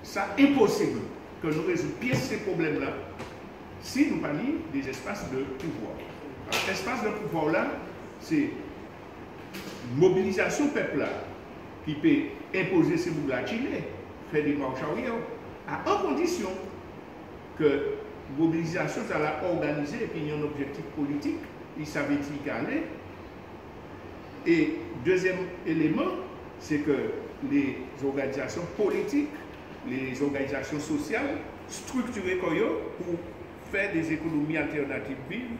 ça impossible que nous résolvions ces problèmes-là si nous parlions des espaces de pouvoir. Alors, l'espace de pouvoir là, c'est mobilisation peuple là qui peut imposer ces bouts-là Chili, faire des marches arrière, à condition que mobilisation ça l'a organisée et puis il y a un objectif politique, il savait y aller. Et deuxième élément, c'est que les organisations politiques, les organisations sociales structurées pour faire des économies alternatives vives,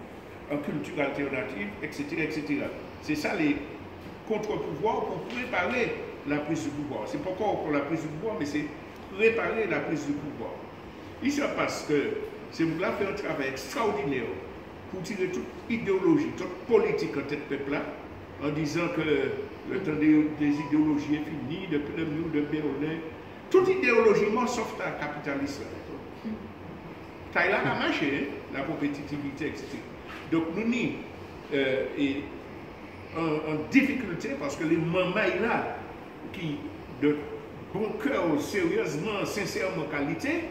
en culture alternative, etc. etc. C'est ça les contre-pouvoirs pour préparer la prise du pouvoir. C'est pas encore pour la prise du pouvoir, mais c'est préparer la prise du pouvoir. Il se passe que ces gens-là font un travail extraordinaire pour tirer toute idéologie, toute politique en tête de peuple là, en disant que le temps des idéologies est fini, depuis le mur de Berlin, toute idéologie sauf la capitalisme. Thaïlande a marché, la compétitivité, etc. Donc nous sommes en difficulté parce que les mamans là, qui de bon cœur, sérieusement, sincèrement qualité,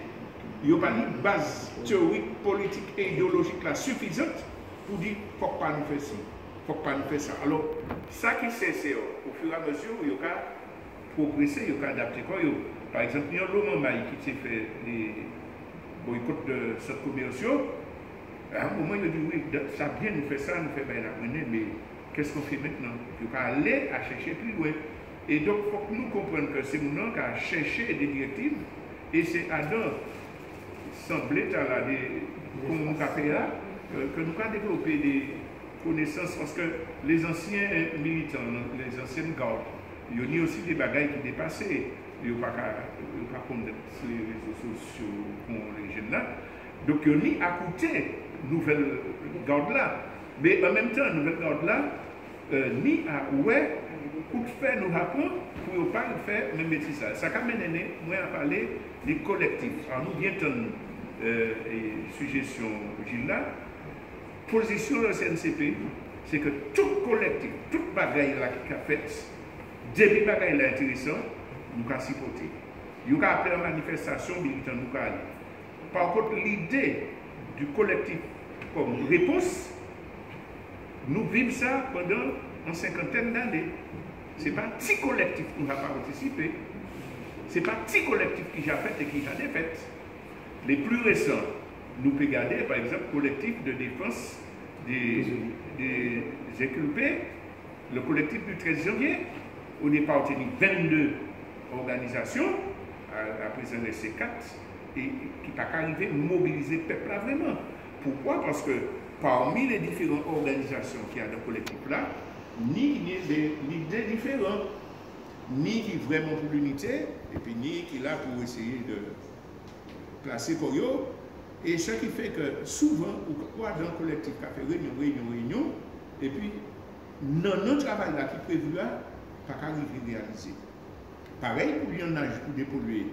ils n'ont pas une base théorique, politique et idéologique là, suffisante pour dire qu'il ne faut pas nous faire ci, il ne faut pas nous faire ça. Alors, ça qui c'est au fur et à mesure, il y a progresser, il y a adapter. Par exemple, il y a l'homme qui s'est fait les boycotts de centres commerciaux. À un moment, il a dit oui, ça bien nous fait ça, nous fait bien l'apprendre, mais qu'est-ce qu'on fait maintenant? Il faut aller à chercher plus loin. Et donc, il faut que nous comprenions que c'est nous qui avons cherché des directives, et c'est Adam semblait à la comme nous avons fait là, que nous avons développé des connaissances, parce que les anciens militants, les anciennes gardes, il y a aussi des bagailles qui dépassaient. Il n'y a pas connaître sur les réseaux sociaux pour les jeunes là. Donc, il y a à côté nouvelle garde là. Mais en même temps, nouvelle garde là, ni à ouais, pour faire nous apprendre, pour ne pas faire même métier ça. Ça a mené, moi, à parler des collectifs. Alors, nous, bien suggestion Gilles là, position de la CNCP, c'est que tout collectif, toute bagaille là qui a fait, début bagaille là intéressant, nous avons supporté. Nous avons appelé en manifestation militant, nous avons. Par contre, l'idée du collectif comme réponse, nous vivons ça pendant une cinquantaine d'années. Ce n'est pas un petit collectif qui n'a pas participé. Ce n'est pas un petit collectif qui a fait et qui a défait. Les plus récents, nous pouvons garder, par exemple, le collectif de défense des inculpés, le collectif du 13 janvier, on est parti 22 organisations, à présent les C4, et qui n'a pas arrivé à mobiliser le peuple là vraiment. Pourquoi? Parce que parmi les différentes organisations qu'il y a dans le collectif là, ni des idées différentes, ni qui vraiment pour l'unité, et puis ni qui est là pour essayer de placer pour eux. Et ce qui fait que souvent, on croit dans le collectif qui a fait réunion, et puis dans notre travail là qui est prévu là, pas qu'à arriver à réaliser. Pareil pour l'IONAGE pour dépolluer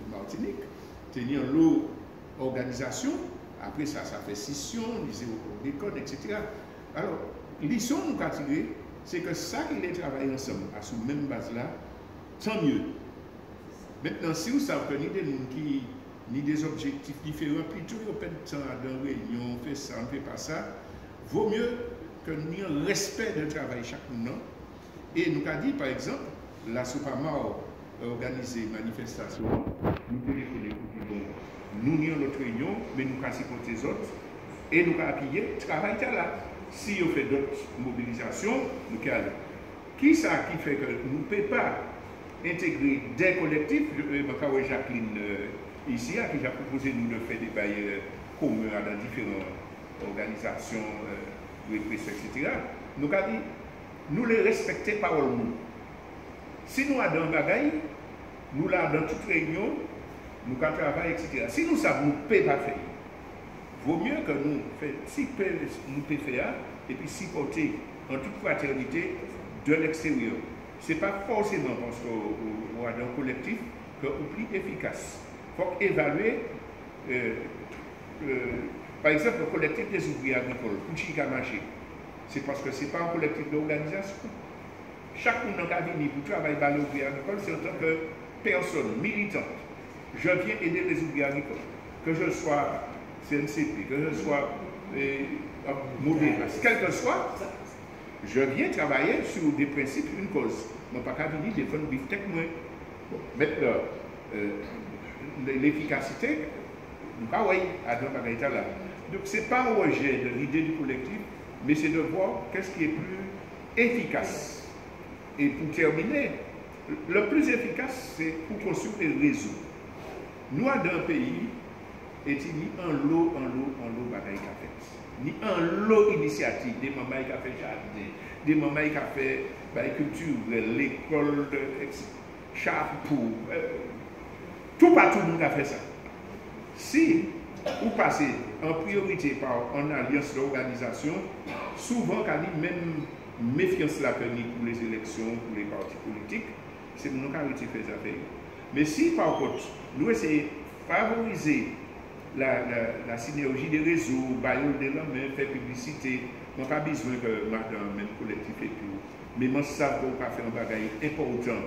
Martinique, tenir l'eau organisation, après ça fait scission, les codes, etc. Alors, l'issue nous a tiré, c'est que ça qui les travaille ensemble, à cette même base là, tant mieux. Maintenant, si vous savez que ni des objectifs différents, plutôt on perd de temps dans une réunion, on fait ça, on ne fait pas ça, vaut mieux que nous ayons un respect de travail chaque mois. Et nous avons dit, par exemple, la Soupamao a organisé une manifestation, nous téléphonons pour dire, nous avons notre réunion, mais nous avons supporté les autres, et nous avons appuyé le travail là. Si on fait d'autres mobilisations, nous allons aller. Qui ça qui fait que nous ne pouvons pas intégrer des collectifs, Jacqueline ici, qui a proposé nous de faire des bails communs dans différentes organisations, etc. Nous avons dit, nous les respecter par nous. Si nous avons un bagaille, nous l'avons dans toute réunion, nous avons travaillé, etc. Si nous savons, nous ne pouvons pas faire. Vaut mieux que nous pouvons faire et puis supporter en toute fraternité de l'extérieur. Ce n'est pas forcément parce qu'on a un collectif qu'on est plus efficace. Il faut évaluer, par exemple, le collectif des ouvriers agricoles, pour Chica Marché. C'est parce que ce n'est pas un collectif d'organisation. Chaque monde qui a venu pour travailler dans l'ouvrier agricole, c'est en tant que personne militante. je viens aider les ouvriers agricoles, que je sois CNCP, que je sois mauvais, quel que soit, je viens travailler sur des principes, une cause. Je ne peux pas venir défendre le tech moi. Bon, maintenant, l'efficacité, nous pas oui, à dans là. Donc ce n'est pas un rejet de l'idée du collectif, mais c'est de voir qu'est-ce qui est plus efficace. Et pour terminer, le plus efficace, c'est pour construire des réseaux. Nous, dans un pays, et ni un lot bagaille qu'a fait. Ni un lot initiative, des mamans qui ont fait jardin, des mamans qui ont fait culture, l'école, chapeau, tout partout nous a fait ça. Si vous passez en priorité par une alliance d'organisation, souvent quand il même méfiance la permis pour les élections, pour les partis politiques, c'est nous qui avons fait ça. Mais si par contre, nous essayons de favoriser la synergie des réseaux, bailler de la main, faire publicité, on n'a pas besoin que madame, même collectif et tout. Mais moi, ça qu'on va faire un bagage important,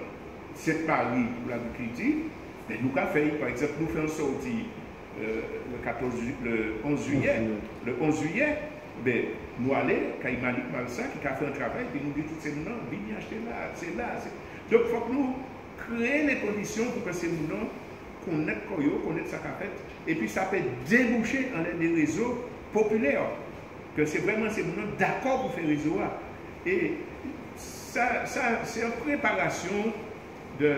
c'est Paris pour l'agriculture. Mais nous avons fait, par exemple, nous faisons sortie le 11 juillet. Le 11 juillet, ben, nous allons, quand il m'a dit ça, qui a fait un travail, puis nous dit tout ces gens, venez acheter là, c'est là. Donc, il faut que nous créions les conditions pour que ces gens connaissent ça qu'a fait. Et puis, ça peut déboucher dans des réseaux populaires. Que c'est vraiment ces gens d'accord pour faire réseau. Et ça c'est en préparation de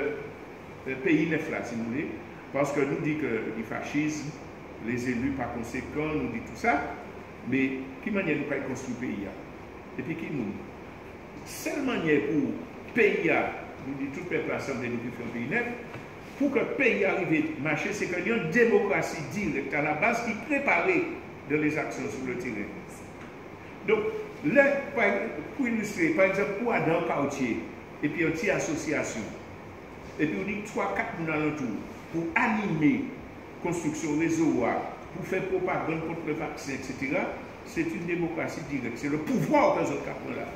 pays neuf là, si vous voulez. Parce que nous dit que le fascisme, les élus par conséquent, nous dit tout ça. Mais qui manière nous pas construire le pays? Et puis qui nous? Seule manière pour le pays, nous dit tout le peuple assemblé nous qui fait un pays neuf, pour que le pays arrive à marcher, c'est qu'il y a une démocratie directe à la base qui prépare de les actions sur le terrain. Donc, là, pour illustrer, par exemple, pour aller dans le quartier, et puis une petite association, et puis on dit 3-4 personnes alentour, pour animer la construction réseau, pour faire propagande contre le vaccin, etc., c'est une démocratie directe. C'est le pouvoir que les autres ont là.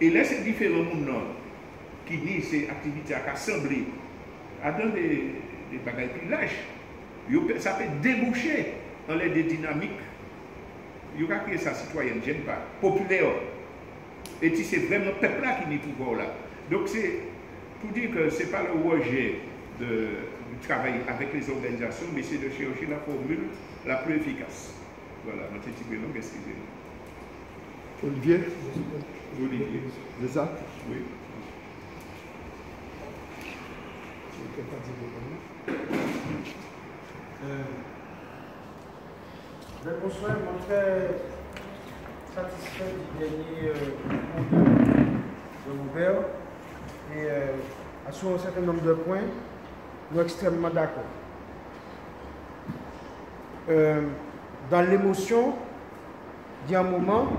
Et là, c'est différents gens qui disent ces activités à assembler, à dans des bagages plus lâches. Ça peut déboucher dans les dynamiques. Il y a créé sa citoyenne, j'aime pas, populaire. Et c'est vraiment le peuple là qui n'est tout pouvoir là. Donc c'est pour dire que ce n'est pas le rejet du travail avec les organisations, mais c'est de chercher la formule la plus efficace. Voilà, notre petit peu long, excusez-moi. Olivier. C'est ça? Oui. Bonsoir, je suis très satisfait du dernier cours de Robert. Et sur un certain nombre de points, nous sommes extrêmement d'accord. Dans l'émotion, il y a un moment,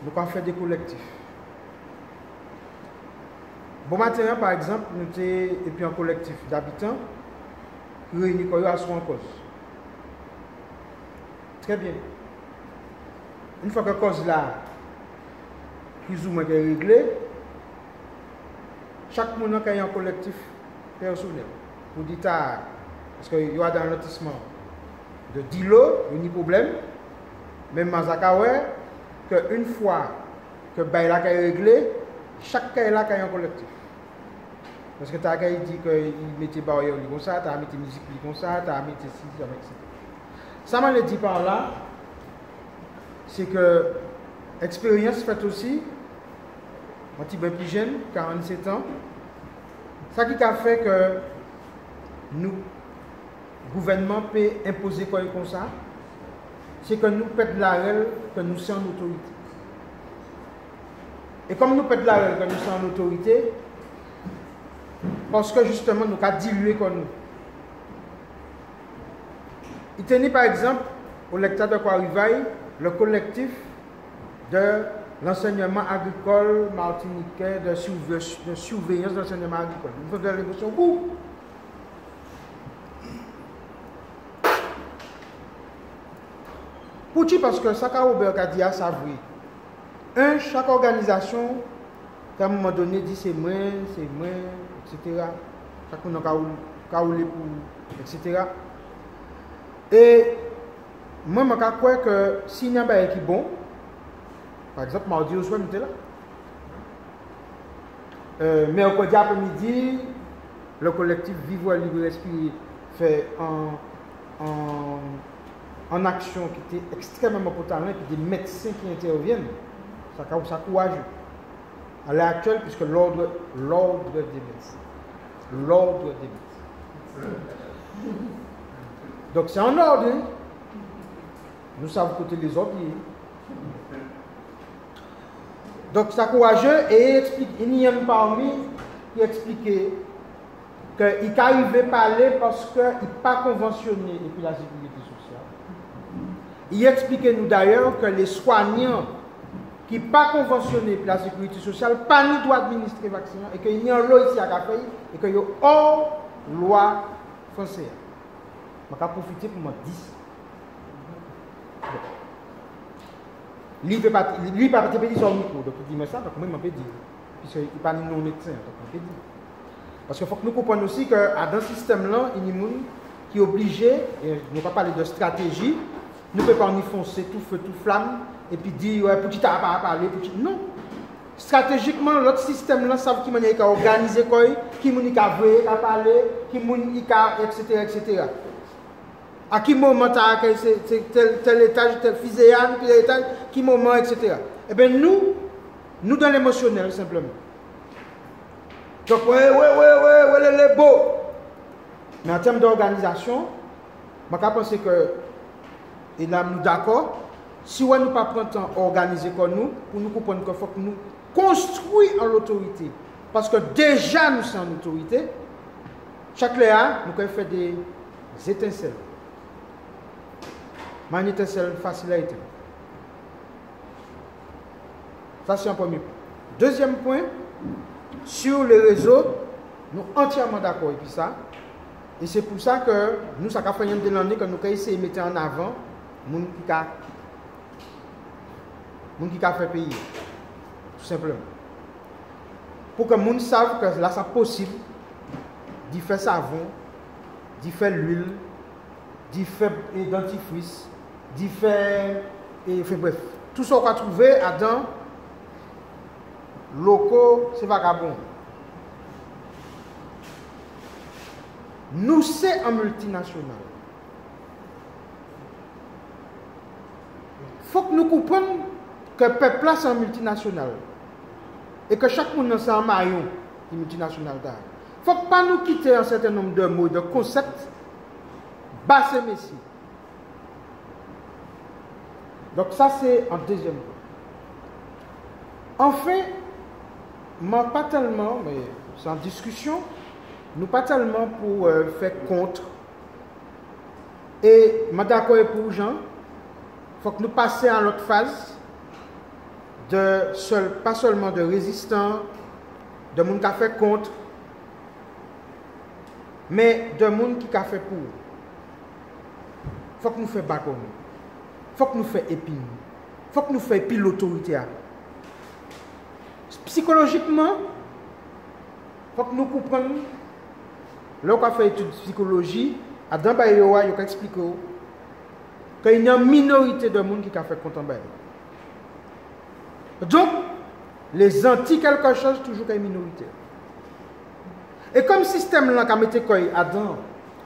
nous avons fait des collectifs. Bon matin, par exemple, nous étions un collectif d'habitants réunis à son cause. Très bien. Une fois que la cause là, plus ou moins réglée, chaque monde a un collectif personnel pour dire parce qu'il y a dans lotissement de 10 lots, il y a un problème. Même Mazakawe, qu'une fois que le bail est réglé, chaque cas là a un collectif. Parce que tu as dit qu'il mettait barrière comme ça, tu as mis musique comme ça, tu as mis ci, ça, etc. Ça m'a dit par là, c'est que l'expérience faite aussi, un petit peu plus jeune, 47 ans, ça qui a fait que nous, gouvernement, peut imposer quoi comme ça, c'est que nous pète la règle que nous sommes en autorité. Et comme nous pète la règle que nous sommes en autorité, parce que justement nous avons dilué comme nous. Il tenait par exemple au lecteur de Quarrivaille le collectif de l'enseignement agricole martiniquais, de surveillance de l'enseignement agricole. Nous faisons de l'émotion beaucoup. Pourquoi? Parce que ça qu'a Robert Kadia, ça vrai. Chaque organisation, à un moment donné, dit c'est moi, etc. Chaque monde a kaoulé pour, etc. Et moi, je crois que s'il y a un bail qui est bon, par exemple, mardi au soir, nous sommes là. Mercredi après-midi, le collectif Vivre Libre Respirer fait en action qui était extrêmement important, et puis des médecins qui interviennent. Ça courage à l'heure actuelle, puisque l'ordre des médecins. L'ordre des médecins. Donc c'est en ordre. Hein? Nous savons côté les autres. Donc ça courageux et explique, il y a un parmi qui expliquait qu'il n'arrivait pas à parler parce qu'il n'est pas conventionné depuis la sécurité sociale. Il expliquait nous d'ailleurs que les soignants qui ne sont pas conventionnés depuis la sécurité sociale, pas nous doivent administrer le vaccin et qu'il y a une loi ici à Café et qu'il y a hors loi française. Je vais profiter pour me dire. Lui, il ne peut pas dire son micro, donc il dit ça, donc moi, je peux dire. Puisqu'il n'est pas non médecin, donc je peux dire. Parce qu'il faut que nous comprenions aussi que dans ce système-là, il y a des gens qui sont obligés, et nous ne pas parler de stratégie, nous ne pouvons pas y foncer tout feu, tout flamme, et puis dire, ouais, petit à pas parler, petit. Non. Stratégiquement, l'autre système-là, savent qui est organisé, qui est parler, qui est etc., etc. À quel moment c'est tel étage, tel fiséane, tel étage, qui moment, etc. Eh bien, nous dans l'émotionnel, simplement. Donc, ouais, les beaux. Mais en termes d'organisation, je pense que, et là, nous d'accord, si on ne pas prendre le temps d'organiser comme nous, pour nous comprendre qu'il faut que nous construisons l'autorité. Parce que déjà, nous sommes en autorité. Chaque léa, nous pouvons faire des étincelles. Mais une étincelle facile à éteindre. Ça, c'est un premier point. Deuxième point, sur les réseaux, nous sommes entièrement d'accord avec ça. Et c'est pour ça que nous, ça fait une année que nous avons essayé de mettre en avant les gens qui ont fait payer. Tout simplement. Pour que les gens savent que là, c'est possible d'y faire savon, d'y faire l'huile, d'y faire dentifrice, d'y faire. Bref, tout ce qu'on a trouvé dans locaux, c'est vagabond. Nous, c'est un multinational. Il faut que nous comprenions que le peuple c'est un multinational. Et que chaque monde c'est un maillon du multinational. Il ne faut pas nous quitter un certain nombre de mots, de concepts, basse messie. Donc ça c'est un deuxième point. Enfin, moi pas tellement, mais c'est en discussion, nous pas tellement pour faire contre. Et je suis d'accord pour Jean, il faut que nous passions à l'autre phase, pas seulement de résistants, de gens qui ont fait contre, mais de gens qui ont fait pour. Il faut que nous fassions bacon. Il faut que nous fassions épine. Il faut que nous fassions pile l'autorité. Psychologiquement, il faut que nous comprenions. Là, on a fait étude de psychologie, à Dambayoa, il a expliqué qu'il y a une minorité de monde qui a fait contre Dambayoa. Donc, les anti quelque chose, toujours une minorité. Et comme système là, qui a mis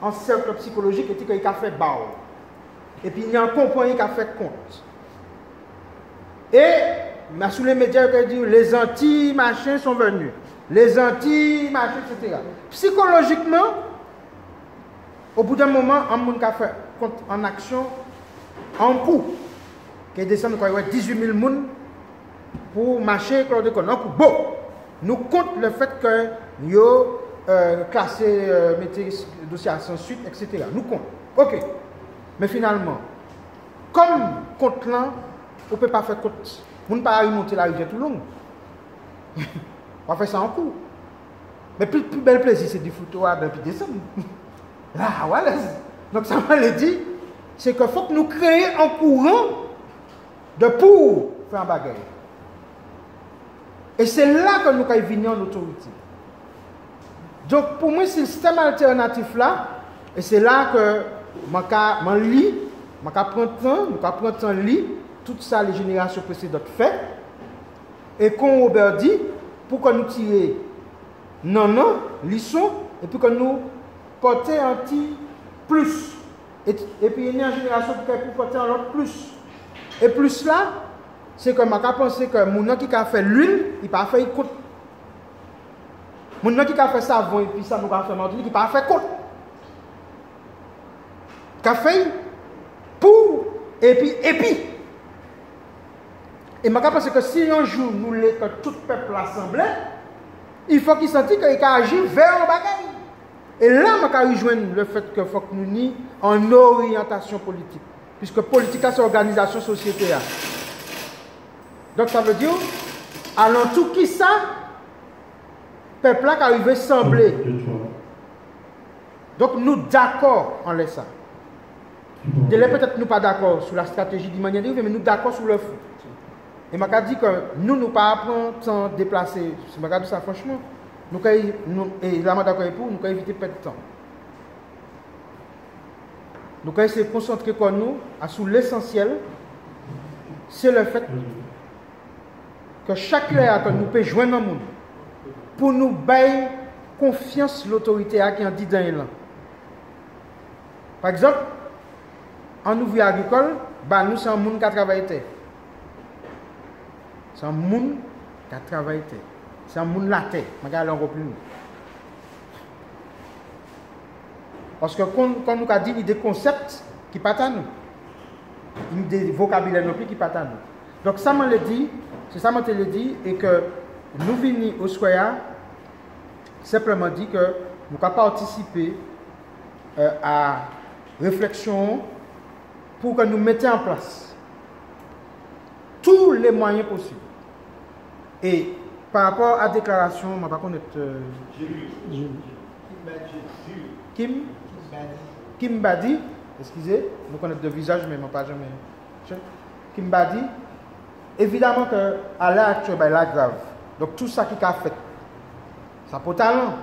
en cercle psychologique, il a fait bas. Et puis, il y a un compagnie qui a fait compte. Et, sous les médias, il a dit les anti-machins sont venus. Les anti-machins, etc. Psychologiquement, au bout d'un moment, un monde qui a fait en action, en coup, qui descend quand il y a 18 000 personnes pour marcher avec le un coup. Bon, nous comptons le fait que nous avons classé, mettez le dossier sans suite, etc. Nous comptons. Ok. Mais finalement, comme compte là, on ne peut pas faire compte. On ne peut pas remonter la rivière tout long. On va faire ça en cours. Mais plus bel plaisir, c'est du foutoir depuis décembre. Là, voilà. Donc ça m'a dit, c'est qu'il faut que nous créions un courant de pour faire un bagage. Et c'est là que nous avons venu en autorité. Donc, pour moi, c'est le système alternatif là, et c'est là que je lis, je prends le temps de lire tout ça, les générations précédentes fait, et quand Robert dit, pour que nous tirions non, leçon, et puis que nous porter un petit plus. Et puis il y a une génération qui pour porter un autre plus. Et plus là, c'est que je pense que mon qui a fait l'huile, il n'a pas fait écoute. Mon qui a fait savon, et puis ça nous a fait mentir, il n'a pas fait côte. Il a fait pour, et puis. Et je pense que si un jour nous voulons que tout le peuple assemblé, il faut qu'il sente qu'il a agi vers un bagage. Et là, je rejoindre le fait qu'il faut que nous nions en orientation politique. Puisque politique, c'est organisation société. Donc ça veut dire, allons tout qui ça, peuple là qui arrive à sembler. Donc nous d'accord en laisse ça. Peut-être nous pas d'accord sur la stratégie du manière de vivre, mais nous d'accord sur le fond. Et je dis que nous ne pas apprendre sans déplacer. Si je regarde ça franchement, et là, je d'accord pour nous, éviter de perdre de temps. Nous allons essayer de concentrer nous sur l'essentiel. C'est le fait que chaque léa que nous pouvons joindre dans le monde pour nous bailler confiance l'autorité qui en dit dans l'élan. Par exemple, en ouvrier agricole, nous sommes un monde qui a travaillé. C'est un monde qui a travaillé. C'est un monde la terre. Je vais aller encore plus loin. Parce que quand nous avons dit, il y a des concepts qui ne sont pas à nous. Il y a des vocabulaires non plus qui ne sont pas à nous. Donc ça m'a dit, c'est ça m'a dit, et que nous venons au Square, simplement dit que nous avons participé à la réflexion pour que nous mettions en place tous les moyens possibles. Et par rapport à la déclaration, je ne vais pas connaître. Kim Badi, excusez, nous connaissons de visage, mais je ne pas jamais. Kim Badi, évidemment qu'à l'heure actuelle, c'est grave. Donc tout ça qui a fait, ça peut talent.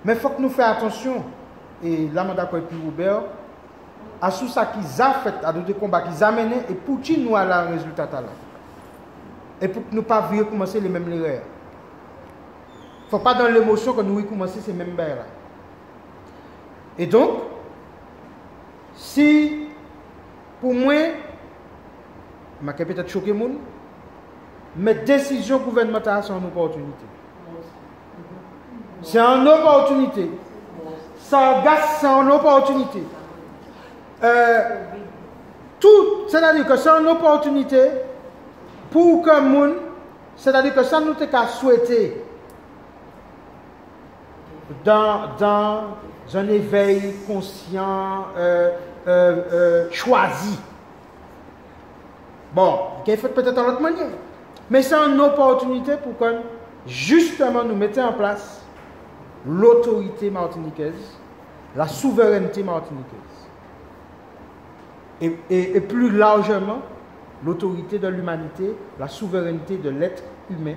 Mais il faut que nous fassions attention, et là, je suis d'accord avec Robert, à tout ça qu'ils ont fait, à d'autres combats qu'ils ont menés, et pour qui nous allons le résultat là. Et pour que nous ne pas recommencer les mêmes erreurs. Il ne faut pas dans l'émotion que nous recommencer ces mêmes erreurs. Et donc, si pour moi, je vais peut-être choquer les gens, mes décisions gouvernementales sont une opportunité. C'est une opportunité. Ça gâche, c'est une opportunité. Tout, c'est-à-dire que c'est une opportunité pour que le monde, c'est-à-dire que ça nous a souhaité dans un éveil conscient, choisi. Bon, qui est fait peut-être en autre manière. Mais c'est une opportunité pour que justement nous mettions en place l'autorité martiniquaise, la souveraineté martiniquaise. Et plus largement, l'autorité de l'humanité, la souveraineté de l'être humain,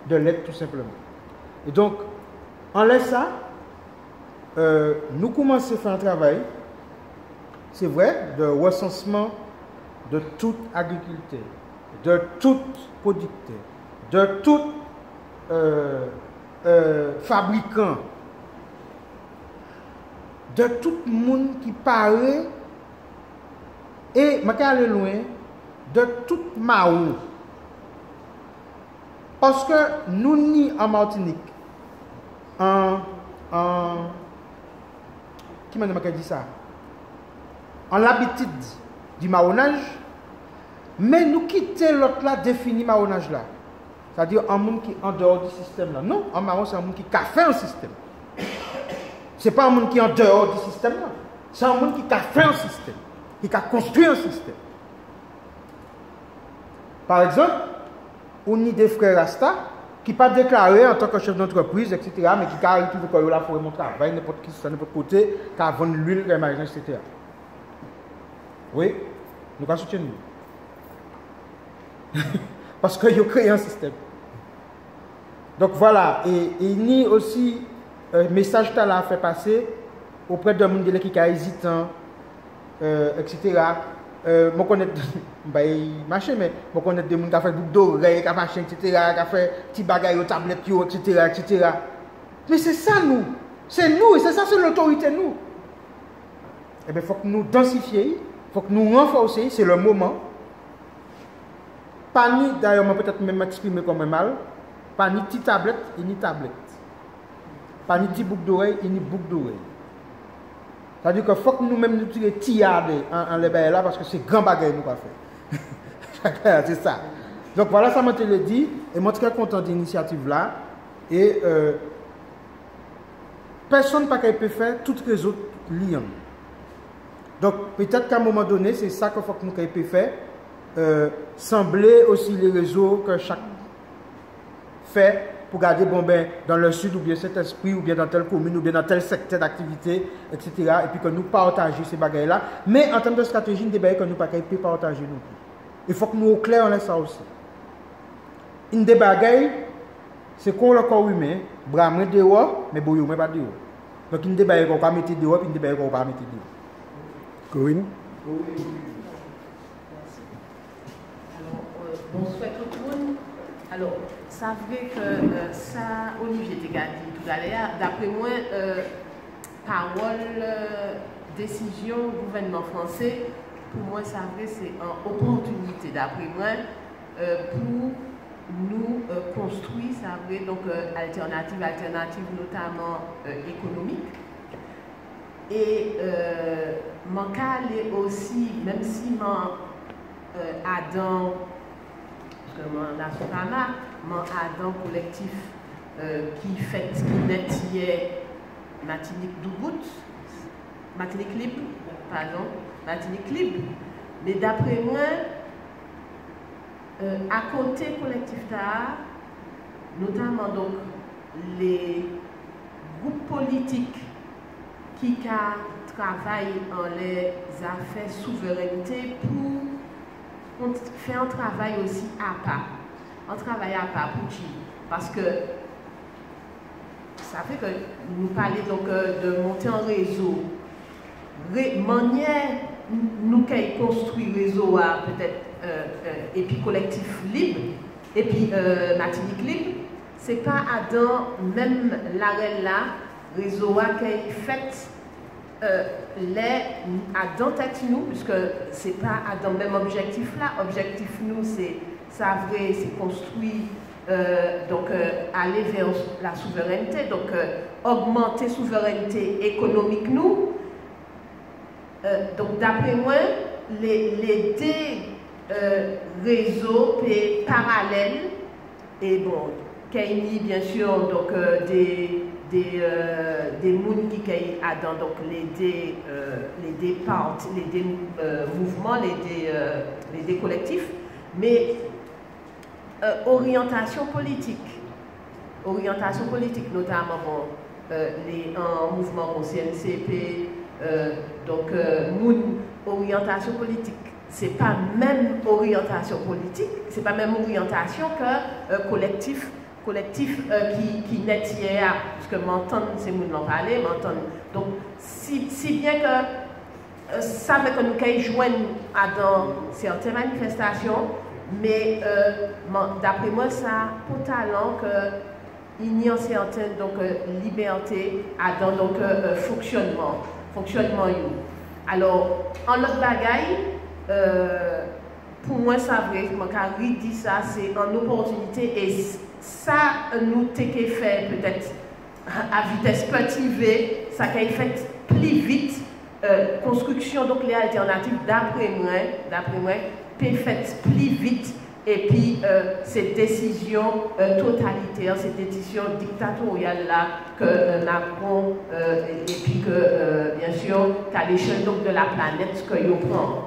de l'être tout simplement. Et donc, en laisse ça, nous commençons à faire un travail, c'est vrai, de recensement de tout agriculteur, de tout producteur, de tout fabricant, de tout le monde qui paraît, et je vais aller loin, de tout Mao. Parce que nous ni en Martinique, qui m'a dit ça? En l'habitude du marronnage, mais nous quittons l'autre là, défini marronnage là. C'est-à-dire un monde qui est en dehors du système là. Non, en marron, c'est un monde qui a fait un système. Ce n'est pas un monde qui est en dehors du système là. C'est un monde qui a fait un système, qui a construit un système. Par exemple, on a des frères Rasta qui ne sont pas déclarés en tant que chef d'entreprise, etc., mais qui arrivent toujours là pour mon travail, n'importe qui, n'importe côté, qui a vendu l'huile, les magasins, etc. Oui, nous allons soutenir. Parce qu'ils ont créé un système. Donc voilà, et il y a aussi message que là fait passer auprès de monde qui est hésitant, etc. Je connais machin, mais je connais des gens qui ont fait boucle d'oreille, qui ont machin, etc., qui ont fait petits bagailles aux tablettes, etc., etc. Mais c'est ça, nous. C'est nous, et c'est ça, c'est l'autorité, nous. Eh bien, il faut que nous densifions, il faut que nous renforcions, c'est le moment. Pas ni, d'ailleurs, moi peut-être même m'exprimer comme un mal, pas ni petite tablette et ni tablette. Pas ni petite boucle d'oreille et ni boucle d'oreille. C'est-à-dire qu'il faut que nous-mêmes nous tirions tiarder en les bails là parce que c'est grand bagage nous pas faire. C'est ça. Donc voilà, ça m'a te le dit et moi très content de l'initiative là et personne pas peut faire toutes les autres liens. Donc peut-être qu'à un moment donné, c'est ça qu'il faut que nous puissions faire. Sembler aussi les réseaux que chaque fait pour garder bon ben dans le sud ou bien cet esprit ou bien dans telle commune ou bien dans tel secteur d'activité, etc. Et puis que nous partageons ces bagailles là. Mais en termes de stratégie, nous débat que nous ne pouvons pas partager nous. Il faut que nous au clair on laisse ça aussi. Une des bagailles, c'est qu'on le corps humain, bras moins dehors, mais boyau moins pas dehors. Donc une des bagailles qu'on va mettre dehors, puis une des bagailles qu'on va mettre dehors. Corinne. Bonsoir tout le monde. Alors, ça vrai que ça, Olivier t'a dit tout à l'heure, d'après moi, parole, décision, gouvernement français, pour moi, ça vrai c'est une opportunité, d'après moi, pour nous construire, ça vrai, donc alternative, notamment économique. Et mon cas est aussi, même si mon Adam, mon Adam collectif qui fait, qui nettoie Martinique Doubout, Martinique Libre, pardon, Martinique Libre. Mais d'après moi, à côté collectif d'art, notamment donc les groupes politiques qui travaillent en les affaires souveraineté pour faire un travail aussi à part. Un travail à part pour qui? Parce que ça fait que nous parlons donc de monter un réseau. Manière nous qui construit réseau peut-être et puis collectif libre et puis Martinique libre, c'est pas à dans même l'arène là réseau qui fait les à dans tête nous puisque c'est pas à dans même objectif là. Objectif nous c'est ça vrai c'est construire donc aller vers la souveraineté donc augmenter souveraineté économique nous. Donc d'après moi les deux réseaux parallèles et bon qu'il y a bien sûr donc des mondes qui sont dans donc les parts, les mouvements, les deux collectifs, mais orientation politique notamment bon, un mouvement au CNCP, donc orientation politique. C'est pas même orientation politique, c'est pas même orientation que collectif qui n'est hier, puisque m'entendent, c'est nous n'en parler, m'entendent. Donc, si bien que ça veut que nous pouvons joindre dans certaines manifestations, mais d'après moi, ça a pour talent qu'il y a une certaine donc, liberté dans donc, fonctionnement. Alors, en notre bagaille, pour moi, ça vrai, Carrie dit ça, c'est une opportunité et ça nous t'est fait peut-être à vitesse petit V, ça qui fait plus vite construction donc les alternatives d'après moi peut fait plus vite et puis ces décisions totalitaires, ces décisions dictatoriales là que Macron et puis que bien sûr qu'à l'échelle donc de la planète que nous prend.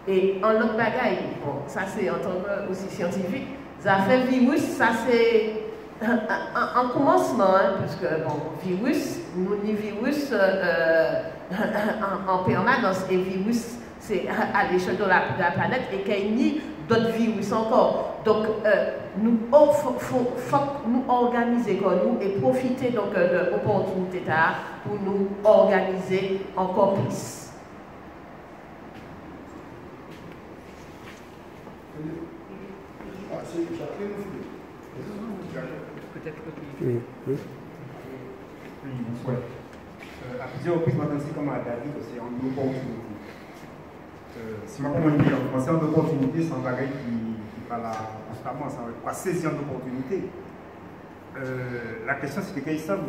Et en autre bagaille, bon, ça c'est en tant que aussi scientifique, ça fait virus, ça c'est un commencement, hein, parce que bon, virus, nous ni virus en permanence, et virus c'est à l'échelle de la planète, et qu'il y a d'autres virus encore. Donc, nous faut nous organiser comme nous et profiter donc de l'opportunité pour nous organiser encore plus. Peut-être que bonsoir. À plusieurs reprises, maintenant, c'est comme à David, c'est en opportunité. Si ma comment dire, c'est en opportunité, c'est un bagage qui parle constamment, ça va saisir une opportunité. La question, c'est que savent,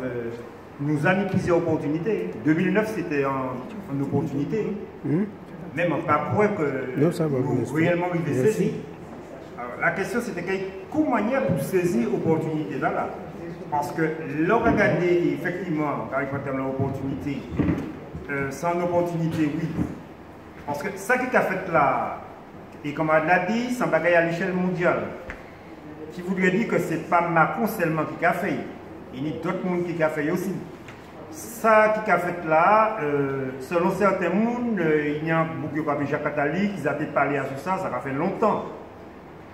nous avons mis plusieurs opportunités. 2009, c'était une opportunité. Même pas pour que nous réellement nous saisir. La question, c'était quelle manière pour saisir l'opportunité là. Parce que l'on regarde effectivement, quand il y a l'opportunité, c'est une opportunité, oui. Parce que ça qui a fait là, et comme on l'a dit, c'est un bagage à l'échelle mondiale. Qui voudrait dire que ce n'est pas Macron seulement qui a fait, il y a d'autres monde qui a fait aussi. Ça qui a fait là, selon certains mondes, il y a beaucoup de Jacques Attali qui a parlé à ça, ça a fait longtemps.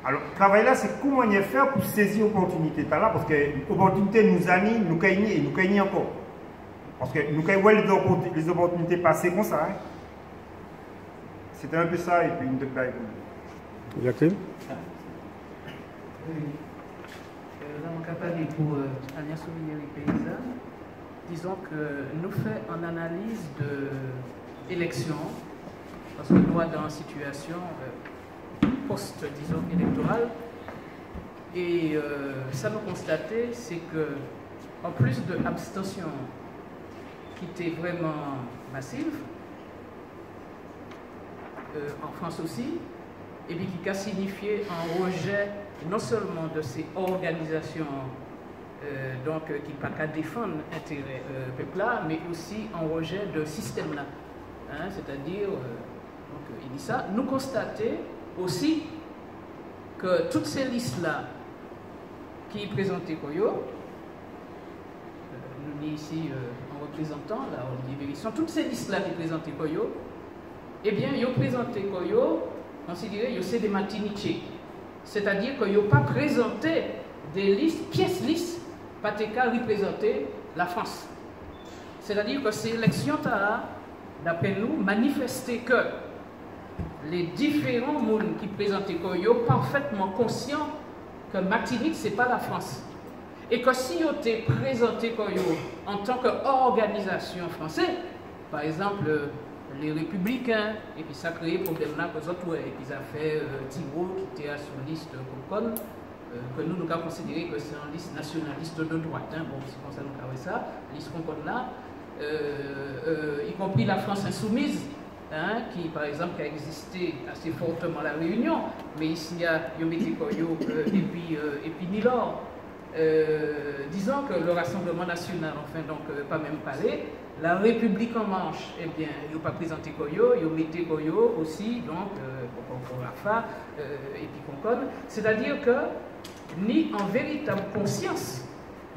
Alors, le travail là, c'est comment y faire pour saisir l'opportunité là, parce que l'opportunité nous anime, nous gagnons et nous gagnons encore. Parce que nous gagnons les opportunités passées comme ça. Hein. C'était un peu ça, et puis une autre bague. Jacqueline? Nous avons parlé pour Alliance Ouvrière Paysanne. Disons que nous faisons une analyse de l'élection, parce que nous sommes dans une situation post, disons, électorale. Et ça nous constatait, c'est que, en plus de l'abstention qui était vraiment massive, en France aussi, et puis qui a signifié un rejet non seulement de ces organisations donc, qui ne pas qu'à défendre l'intérêt peuple-là, mais aussi un rejet de système-là. Hein, c'est-à-dire, il dit ça, nous constater aussi que toutes ces listes-là qui présentaient Koyo, nous dit ici en représentant, là, Olivier Bérisson, toutes ces listes-là qui présentaient Koyo, eh bien, ils ont présenté Koyo, considéré que c'est des Martiniquais. C'est-à-dire qu'ils n'ont pas présenté des listes, pièces-listes, pas qu'à représenter la France. C'est-à-dire que ces élections, d'après nous, manifestaient que les différents mondes qui présentaient Koyo parfaitement conscients que Martinique, ce n'est pas la France. Et que si ils ont présenté Koyo en tant qu'organisation française, par exemple, les Républicains, et puis ça a créé problème là que les autres, et puis ça a fait Thibault qui était sur la liste Concon, que nous avons considéré que c'est une liste nationaliste de droite. Hein. Bon, c'est comme ça nous avons ça, la liste Concon là, y compris la France insoumise, hein, qui par exemple a existé assez fortement à la Réunion, mais ici il y a Yomete Koyo et puis Nilor. Disons que le Rassemblement national, enfin donc pas même parlé, la République en marche, eh bien, ils n'ont pas présenté Koyo, ils ont mis Koyo aussi, donc pour Rafa et puis Concon. C'est-à-dire que ni en véritable conscience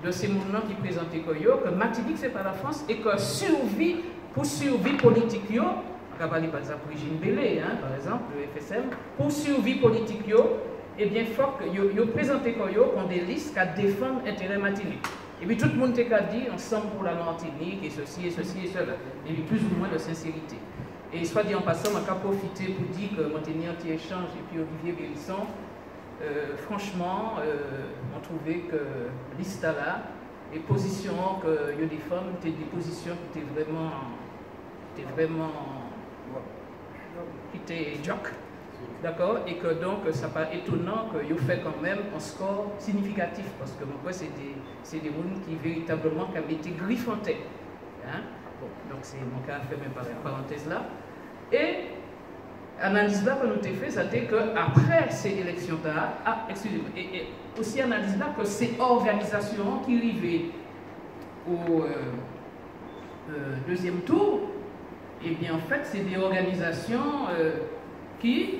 de ces mouvements qui présentaient Koyo, que Martinique c'est pas la France et que pour survie politique, on va parler par exemple pour Régine Bellé, hein, par exemple, le FSM, pour survie politique, eh bien, il faut que vous présentez comme des listes qui défendent l'intérêt Martinique. Et puis tout le monde a dit ensemble pour la Martinique, et ceci, et ceci, et cela. Et puis plus ou moins de sincérité. Et soit dit en passant, on a profité pour dire que Monténier anti-échange et puis Olivier Bérisson, franchement, on trouvait que liste là, les positions que ils défendent, étaient des positions qui étaient vraiment qui étaient joke. D'accord? Et que donc, ça n'est pas étonnant qu'il y fait quand même un score significatif, parce que moi, c'est des gens qui véritablement ont été griffontés. Hein? Bon, donc, c'est mon cas, fait même parenthèse là. Et analyse là que nous avons fait, c'était qu'après ces élections-là, excusez-moi, et aussi analyse là que ces organisations qui arrivaient au deuxième tour, eh bien, en fait, c'est des organisations qui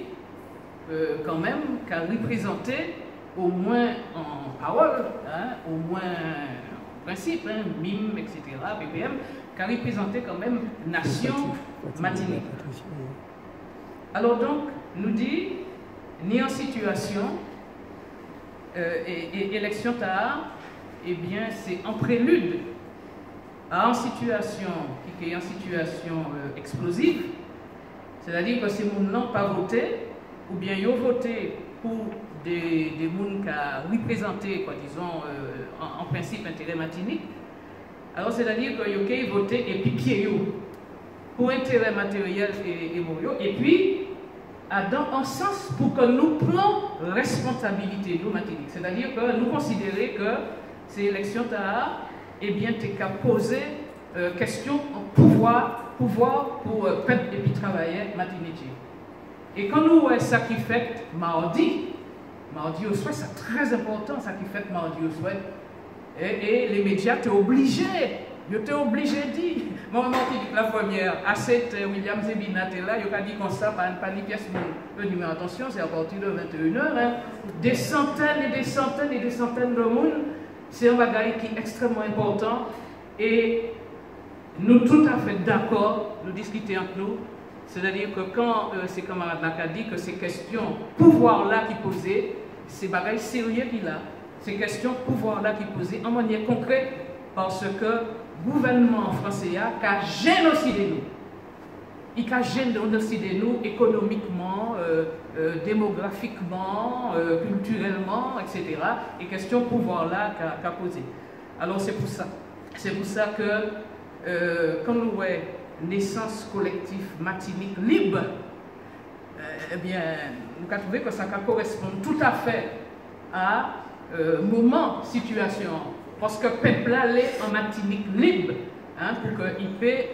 quand même, qui a représenté au moins en parole, hein, au moins en principe, hein, MIM, etc., BPM, qui a représenté quand même nation Martinique. Alors donc, nous dit, ni en situation, et élection tard, eh bien, c'est en prélude à une situation qui est en situation explosive, c'est-à-dire que ces gens n'ont pas voté, ou bien ils ont voté pour des gens qui ont représenté, quoi, disons, en principe, intérêt matinique. Alors, c'est-à-dire qu'ils ont voté et puis pied pour intérêt matériel et moraux, et puis, dans un sens pour que nous prenions responsabilité, nous, matinique. C'est-à-dire que nous considérons que ces élections, eh bien, tu as posé question pouvoir pour peuple et puis travailler matinique. Et quand nous voyons ça qui fait mardi au soir, c'est très important, ça qui fait mardi au soir. Et les médias t'ont obligé, de dire, moi, la première, à cette William Zebina, là, il a dit comme ça, pas ni pièce, mais attention, c'est à partir de 21h, hein, des centaines et des centaines et des centaines de monde, c'est un bagage qui est extrêmement important, et nous tout à fait d'accord, nous discuter entre nous, c'est-à-dire que quand ces camarades là ont dit que ces questions pouvoir-là qui posaient, c'est bagages sérieux qu'il a, ces questions pouvoir-là qui posaient en manière concrète, parce que le gouvernement français a génocidé nous. Il a génocidé nous économiquement, démographiquement, culturellement, etc. Et question pouvoir-là qu'a posé. Alors c'est pour ça. C'est pour ça que quand nous voyons naissance collective matinique libre, eh bien, nous avons trouvé que ça correspond tout à fait à moment, situation. Parce que le peuple est en matinique libre, hein, pour qu'il puisse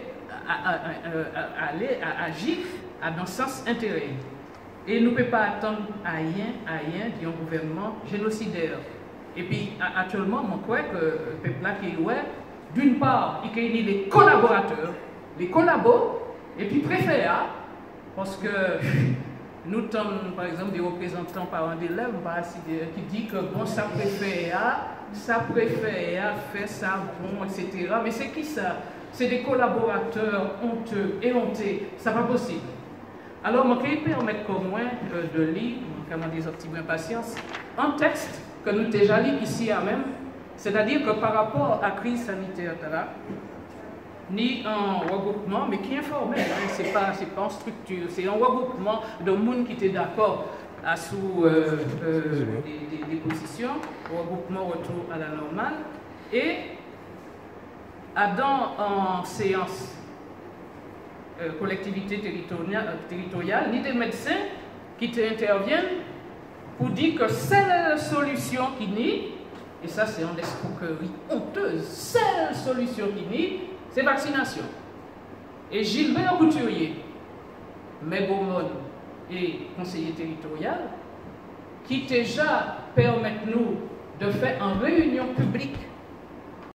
aller agir dans le sens intérêt. Et nous ne pouvons pas attendre à rien d'un gouvernement génocidaire. Et puis, actuellement, je crois que le peuple qui est, d'une part, il y a les collaborateurs, les collabos, et puis préfet, parce que nous sommes, par exemple, des représentants parents d'élèves qui disent que bon, ça préfet fait ça, bon, etc. Mais c'est qui ça? C'est des collaborateurs honteux et hontés. Ça n'est pas possible. Alors, je vais permettre au moins de lire, comme on dit, un petit peu impatience, un texte que nous déjà lu ici à même, c'est-à-dire que par rapport à la crise sanitaire, ni un regroupement, mais qui est informel, hein, ce n'est pas en structure, c'est un regroupement de monde qui était d'accord sous des positions, regroupement retour à la normale, et en séance collectivité territoriale, ni des médecins qui interviennent pour dire que seule solution qui nie, et ça c'est une escroquerie honteuse, seule solution qui nie, c'est vaccination. Et Gilbert Couturier, maire Beaumont et conseiller territorial, qui déjà permettent nous de faire une réunion publique